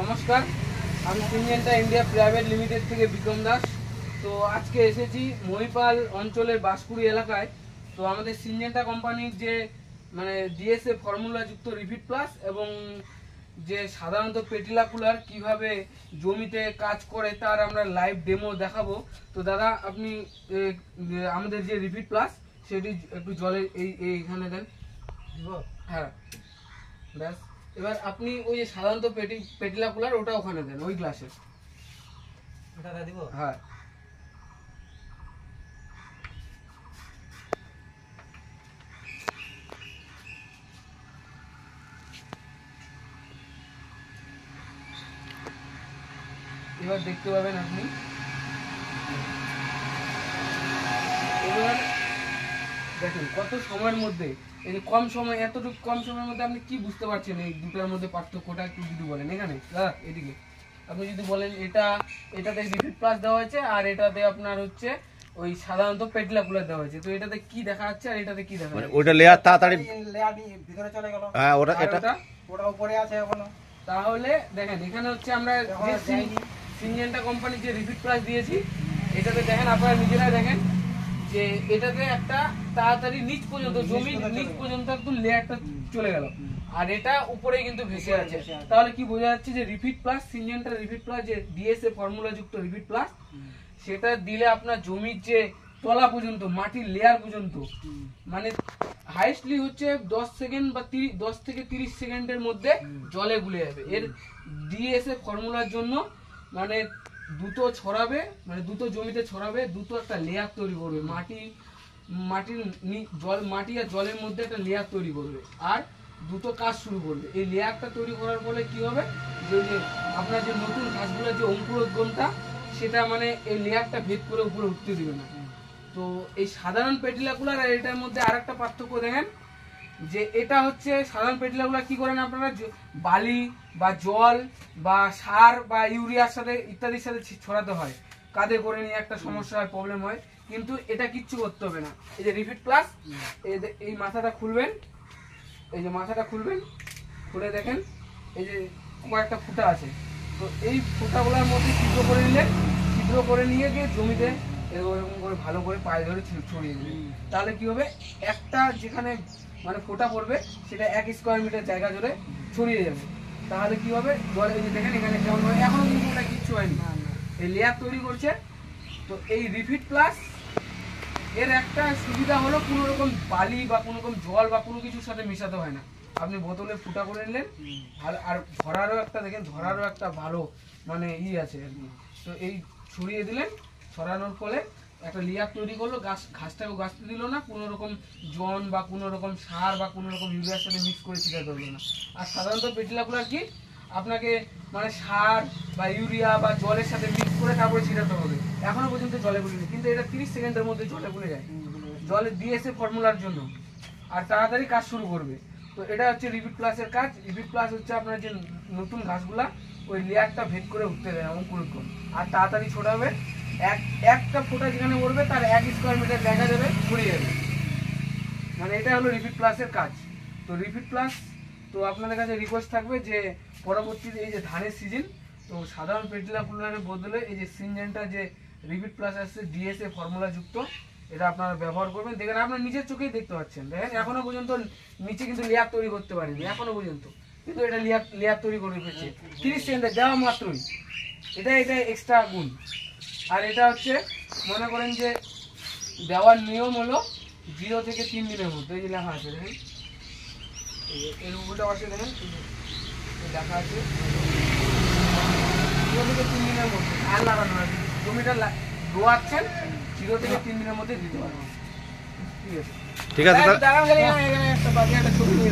নমস্কার, আমি Syngenta India private limited থেকে বিক্রম দাস। তো আজকে এসেছি মহিপাল অঞ্চলের বাঁশকুড়ি এলাকায়। তো আমাদের সিনজেন্টা কোম্পানির যে ডিএসএ ফর্মুলাযুক্ত রিপিট প্লাস এবং যে সাধারণত পেটিলা কুলার কীভাবে জমিতে কাজ করে তার আমরা লাইভ ডেমো দেখাবো। তো দাদা, আপনি আমাদের যে রিপিট প্লাস সেটি একটু জলে এইখানে দেন। হ্যাঁ, ব্যাস। এবার আপনি ওই যে সাধারণত পেটিলা কুলার ওটা ওখানে দেন, ওই গ্লাসে। হ্যাঁ, এবার দেখতে পাবেন আপনি। এবার দেখেন কত সময়ের মধ্যে, এই যে কম সময়, এতটুকু কম সময়ের মধ্যে আপনি কি বুঝতে পারছেন এই দুটার মধ্যে পার্থক্যটা একটু যদি বলেন। এখানে দাদা এদিকে আপনি যদি বলেন, এটাতে রিপিট প্লাস দেওয়া হয়েছে আর এটাতে আপনার হচ্ছে ওই সাধারণত পেটলা কুলার দেওয়া হয়েছে। তো এটাতে কি দেখা যাচ্ছে আর এটাতে কি দেখা যাচ্ছে? ওটা লেয়ার তাড়াতাড়ি লেয়ার ভিতরে চলে গেল। হ্যাঁ, ওটা ওটা উপরে আছে এখনো। তাহলে দেখেন এখানে হচ্ছে আমরা সিনজেন্টা কোম্পানির যে রিপিট প্লাস দিয়েছি, এটাতে দেখেন আপনারা নিজেরা দেখেন যে এটাতে একটা তাড়াতাড়ি নিচ পর্যন্ত, জমির নিচ পর্যন্ত একটু লেয়ারটা চলে গেল, আর এটা উপরে কিন্তু ভেসে আছে। তাহলে কি বোঝা যাচ্ছে যে repeat plus, Syngenta repeat plus যে ডিএসএ ফর্মুলা যুক্ত রিপিট প্লাস, সেটা দিলে আপনার জমির যে তলা পর্যন্ত, মাটির লেয়ার পর্যন্ত, মানে হাইস্টলি হচ্ছে 10 সেকেন্ড বা 10 থেকে 30 সেকেন্ডের মধ্যে জলে গুলে যাবে। এর ডিএসএ ফর্মুলার জন্য মানে দ্রুত ছড়াবে, মানে দ্রুত জমিতে ছড়াবে, দ্রুত একটা লেয়ার তৈরি করবে, মাটি আর জলের মধ্যে একটা লেয়ার তৈরি করবে, আর দ্রুত কাজ শুরু করবে। এই লেয়ারটা তৈরি করার ফলে কি হবে, যে আপনার যে নতুন ঘাসগুলোর যে অঙ্কুরোদ্গমটা, সেটা মানে এই লেয়ারটা ভেদ করে উপরে উঠতে দিবে না। তো এই সাধারণ পেটিলা কুলার আর এটার মধ্যে আরেকটা পার্থক্য দেখেন, যে এটা হচ্ছে সাধারণ পেটিলা কুলার কি করেন আপনারা, বালি বা জল বা সার বা ইউরিয়ার সাথে ইত্যাদির সাথে ছড়াতে হয়, কাঁধে করে নিয়ে একটা সমস্যা হয়, প্রবলেম হয়। কিন্তু এটা কিচ্ছু করতে হবে না। এই যে রিপিট প্লাস, এই মাথাটা খুলবেন, এই যে মাথাটা খুলবেন, খুলে দেখেন এই যে কয়েকটা ফুটা আছে। তো এই ফুটাগুলোর মধ্যে ছিদ্র করে নিয়ে গিয়ে জমিতে এরকম করে ভালো করে পায়ে ধরে ছড়িয়ে দেবে। তাহলে কি হবে, একটা যেখানে মানে ফোঁটা পড়বে সেটা 1 স্কোয়ার মিটার জায়গা জুড়ে ছড়িয়ে যাবে। তাহলে কি হবে, জলে এই যে দেখেন এখানে কেমন হয়, এখনো কিন্তু ওটা কিচ্ছু হয়নি, এই লেয়ার তৈরি করছে। তো এই রিপিট প্লাস এর একটা সুবিধা হলো, কোনো রকম বালি বা কোনো রকম জল বা কোনো কিছুর সাথে মিশাতে হয় না। আপনি বোতলে ফুটা করে নিলেন, আর ধরারও একটা ভালো মানে আছে আর কি। তো এই ছড়িয়ে দিলেন, ছড়ানোর ফলে একটা লেয়ার তৈরি করলো, ঘাসটাকেও গাছতে দিল না, কোনো রকম জন বা কোনো রকম সার বা কোনো রকম ইউরিয়ার সাথে মিক্স করে ছিটাতে হলো না। আর সাধারণত পেটিলা কুলার কি আপনাকে মানে সার বা ইউরিয়া বা জলের সাথে মিক্স করে তারপরে ছিটাতে হবে, এখনো পর্যন্ত জলে গুলিনি, কিন্তু এটা 30 সেকেন্ডের মধ্যে জলে গুলে যায়, জলে দিয়েছে ফর্মুলার জন্য, আর তাড়াতাড়ি কাজ শুরু করবে। তো এটা হচ্ছে রিপিট প্লাসের কাজ। রিপিট প্লাস হচ্ছে আপনার যে নতুন ঘাসগুলা ওই লেয়ারটা ভেদ করে উঠতে দেয় অঙ্কুরোদ্গম, আর তাড়াতাড়ি ছড়াবে। একটা ফোঁটা যেখানে পড়বে তার 1 স্কোয়ার মিটার জায়গা যাবে, ছড়িয়ে যাবে। মানে এটা হলো রিপিট প্লাসের কাজ। তো রিপিট প্লাস, তো আপনাদের কাছে রিকোয়েস্ট থাকবে যে পরবর্তীতে এই যে ধানের সিজন, তো সাধারণ পেটিলা কুলারের বদলে এই যে সিনজেন্টা যে রিপিট প্লাস আসছে ডিএসএ ফর্মুলা যুক্ত, এটা আপনারা ব্যবহার করবেন। দেখেন আপনার নিজের চোখেই দেখতে পাচ্ছেন, দেখেন এখনো পর্যন্ত নিচে কিন্তু লেয়ার তৈরি করতে পারেনি এখনো পর্যন্ত, কিন্তু এটা লেয়ার তৈরি করে ফেলছে 30 সেকেন্ডে দেওয়া মাত্রই। এটা এক্সট্রা গুণ। আর এটা হচ্ছে মনে করেন যে দেওয়ার নিয়ম হলো 0 থেকে 3 দিনের মধ্যে, এই যে লেখা আছে দেখেন, এর উপরটা পাশে দেখেন লেখা আছে 0 থেকে 3 দিনের মধ্যে। আর লাগানো না, জমিটা রোয়াচ্ছেন 0 থেকে 3 দিনের মধ্যে দিতে পারবেন। ঠিক আছে, ঠিক আছে। দাঁড়ান, এখানে একটা ছবি নিয়ে